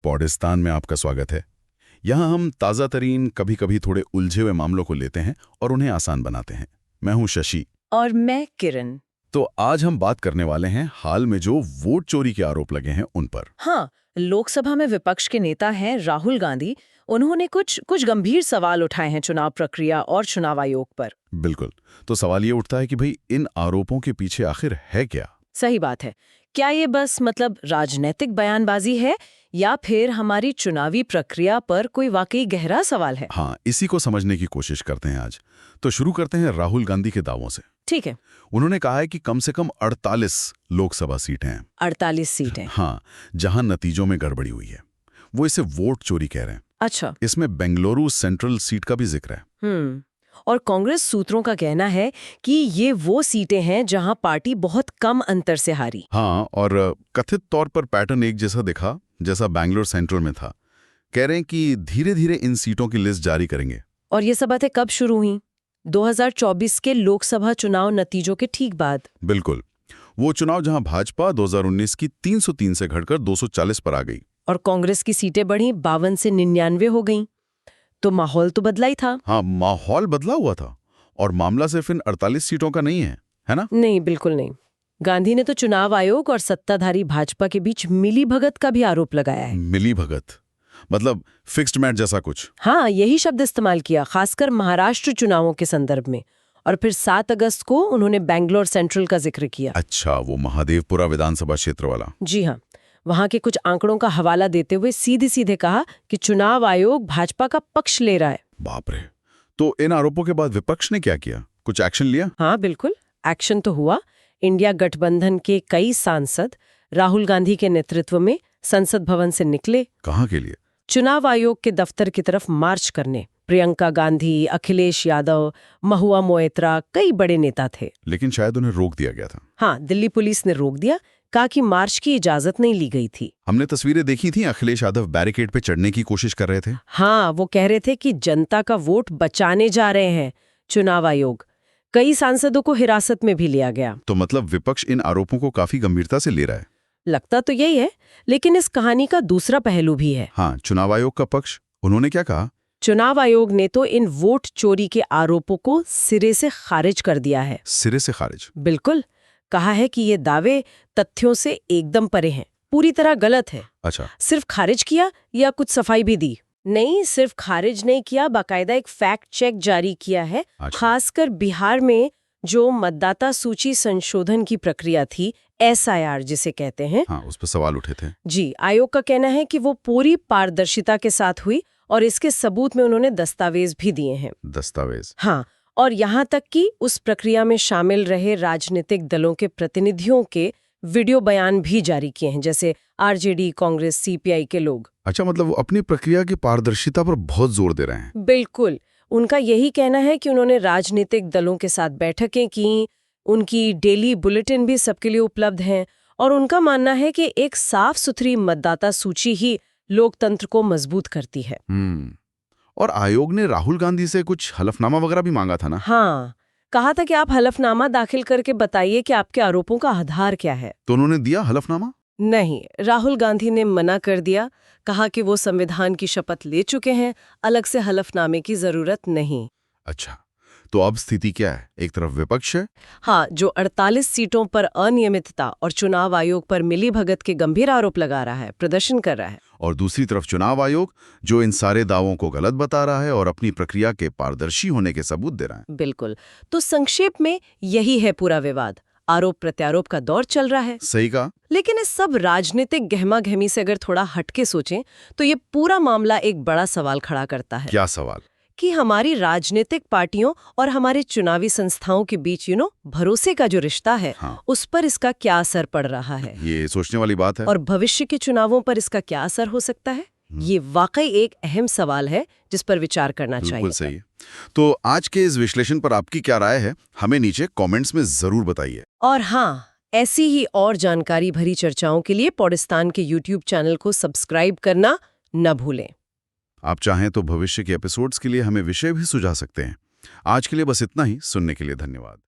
पॉडिस्तान में आपका स्वागत है। यहाँ हम ताज़ा तरीन, कभी कभी थोड़े उलझे हुए मामलों को लेते हैं और उन्हें आसान बनाते हैं। मैं हूँ शशि। और मैं किरण। तो आज हम बात करने वाले हैं हाल में जो वोट चोरी के आरोप लगे हैं उन पर। हाँ, लोकसभा में विपक्ष के नेता हैं राहुल गांधी। उन्होंने कुछ गंभीर सवाल उठाए हैं चुनाव प्रक्रिया और चुनाव आयोग पर। बिल्कुल। तो सवाल ये उठता है कि भाई इन आरोपों के पीछे आखिर है क्या? सही बात है। क्या ये बस राजनीतिक बयानबाजी है या फिर हमारी चुनावी प्रक्रिया पर कोई वाकई गहरा सवाल है? हाँ, इसी को समझने की कोशिश करते हैं आज। तो शुरू करते हैं राहुल गांधी के दावों से। ठीक है। उन्होंने कहा है कि कम से कम 48 लोकसभा सीटें हैं। 48 सीटें? हाँ, जहां नतीजों में गड़बड़ी हुई है। वो इसे वोट चोरी कह रहे हैं। अच्छा। इसमें बेंगलुरु सेंट्रल सीट का भी जिक्र है। और कांग्रेस सूत्रों का कहना है कि ये वो सीटें हैं जहां पार्टी बहुत कम अंतर से हारी। हाँ, और कथित तौर पर पैटर्न एक जैसा दिखा जैसा बैंगलोर सेंट्रल में था। कह रहे हैं कि धीरे धीरे इन सीटों की लिस्ट जारी करेंगे। और ये सब बातें कब शुरू हुई? 2024 के लोकसभा चुनाव नतीजों के ठीक बाद। बिल्कुल। वो चुनाव जहां भाजपा 2019 की 303 से घटकर 240 पर आ गई और कांग्रेस की सीटें बढ़ी 52 से 99 हो गईं। तो माहौल तो बदला ही था। हाँ, माहौल बदला हुआ था। और मामला सिर्फ इन 48 सीटों का नहीं है ना? नहीं, बिल्कुल नहीं। गांधी ने तो चुनाव आयोग और सत्ताधारी भाजपा के बीच मिलीभगत का भी आरोप लगाया है। मिलीभगत मतलब फिक्स्ड मैच जैसा कुछ? हाँ, यही शब्द इस्तेमाल किया, खासकर महाराष्ट्र चुनावों के संदर्भ में। और फिर 7 अगस्त को उन्होंने बैंगलोर सेंट्रल का जिक्र किया। अच्छा, वो महादेवपुरा विधानसभा क्षेत्र वाला? जी हाँ। वहां के कुछ आंकड़ों का हवाला देते हुए सीधे सीधे कहा कि चुनाव आयोग भाजपा का पक्ष ले रहा है। बाप रे। तो इन आरोपों के बाद विपक्ष ने क्या किया? कुछ एक्शन लिया? हाँ, बिल्कुल, एक्शन तो हुआ। इंडिया गठबंधन के कई सांसद राहुल गांधी के नेतृत्व में संसद भवन से निकले। कहाँ के लिए? चुनाव आयोग के दफ्तर की तरफ मार्च करने। प्रियंका गांधी, अखिलेश यादव, महुआ मोइत्रा, कई बड़े नेता थे। लेकिन शायद उन्हें रोक दिया गया था। हाँ, दिल्ली पुलिस ने रोक दिया, कहा कि मार्च की इजाजत नहीं ली गई थी। हमने तस्वीरें देखी थी, अखिलेश यादव बैरिकेड पे चढ़ने की कोशिश कर रहे थे। हाँ, वो कह रहे थे कि जनता का वोट बचाने जा रहे हैं चुनाव आयोग। कई सांसदों को हिरासत में भी लिया गया। तो मतलब विपक्ष इन आरोपों को काफी गंभीरता से ले रहा है। लगता तो यही है, लेकिन इस कहानी का दूसरा पहलू भी है। हाँ, चुनाव आयोग का पक्ष। उन्होंने क्या कहा? चुनाव आयोग ने तो इन वोट चोरी के आरोपों को सिरे से खारिज कर दिया है। सिरे से खारिज? बिल्कुल। कहा है कि ये दावे तथ्यों से एकदम परे हैं, पूरी तरह गलत है। अच्छा। सिर्फ खारिज किया या कुछ सफाई भी दी? नहीं, सिर्फ खारिज नहीं किया, बाकायदा एक फैक्ट चेक जारी किया है। अच्छा। खासकर बिहार में जो मतदाता सूची संशोधन की प्रक्रिया थी, SIR जिसे कहते हैं। हाँ, उस पर सवाल उठे थे। जी, आयोग का कहना है कि वो पूरी पारदर्शिता के साथ हुई और इसके सबूत में उन्होंने दस्तावेज भी दिए हैं। दस्तावेज? हाँ, और यहाँ तक कि उस प्रक्रिया में शामिल रहे राजनीतिक दलों के प्रतिनिधियों के वीडियो बयान भी जारी किए हैं, जैसे RJD, कांग्रेस, CPI के लोग। अच्छा, मतलब वो अपनी प्रक्रिया की पारदर्शिता पर बहुत जोर दे रहे हैं। बिल्कुल। उनका यही कहना है कि उन्होंने राजनीतिक दलों के साथ बैठकें की, उनकी डेली बुलेटिन भी सबके लिए उपलब्ध हैं, और उनका मानना है कि एक साफ सुथरी मतदाता सूची ही लोकतंत्र को मजबूत करती है। और आयोग ने राहुल गांधी से कुछ हलफनामा वगैरह भी मांगा था ना? हाँ, कहा था कि आप हलफनामा दाखिल करके बताइए कि आपके आरोपों का आधार क्या है। तो उन्होंने दिया हलफनामा? नहीं, राहुल गांधी ने मना कर दिया। कहा कि वो संविधान की शपथ ले चुके हैं, अलग से हलफनामे की जरूरत नहीं। अच्छा, तो अब स्थिति क्या है? एक तरफ विपक्ष है। हाँ, जो 48 सीटों पर अनियमितता और चुनाव आयोग पर मिलीभगत के गंभीर आरोप लगा रहा है, प्रदर्शन कर रहा है। और दूसरी तरफ चुनाव आयोग, जो इन सारे दावों को गलत बता रहा है और अपनी प्रक्रिया के पारदर्शी होने के सबूत दे रहा है। बिल्कुल। तो संक्षेप में यही है पूरा विवाद। आरोप प्रत्यारोप का दौर चल रहा है। सही कहा। लेकिन इस सब राजनीतिक गहमा-गहमी से अगर थोड़ा हटके सोचें तो ये पूरा मामला एक बड़ा सवाल खड़ा करता है। क्या सवाल? कि हमारी राजनीतिक पार्टियों और हमारे चुनावी संस्थाओं के बीच भरोसे का जो रिश्ता है, हाँ। उस पर इसका क्या असर पड़ रहा है? ये सोचने वाली बात है। और भविष्य के चुनावों पर इसका क्या असर हो सकता है? ये वाकई एक अहम सवाल है जिस पर विचार करना चाहिए। बिल्कुल सही। तो आज के इस विश्लेषण पर आपकी क्या राय है? हमें नीचे कमेंट्स में जरूर बताइए। और हाँ, ऐसी ही और जानकारी भरी चर्चाओं के लिए पॉडिस्तान के YouTube चैनल को सब्सक्राइब करना न भूलें। आप चाहें तो भविष्य के एपिसोड्स के लिए हमें विषय भी सुझा सकते हैं। आज के लिए बस इतना ही। सुनने के लिए धन्यवाद।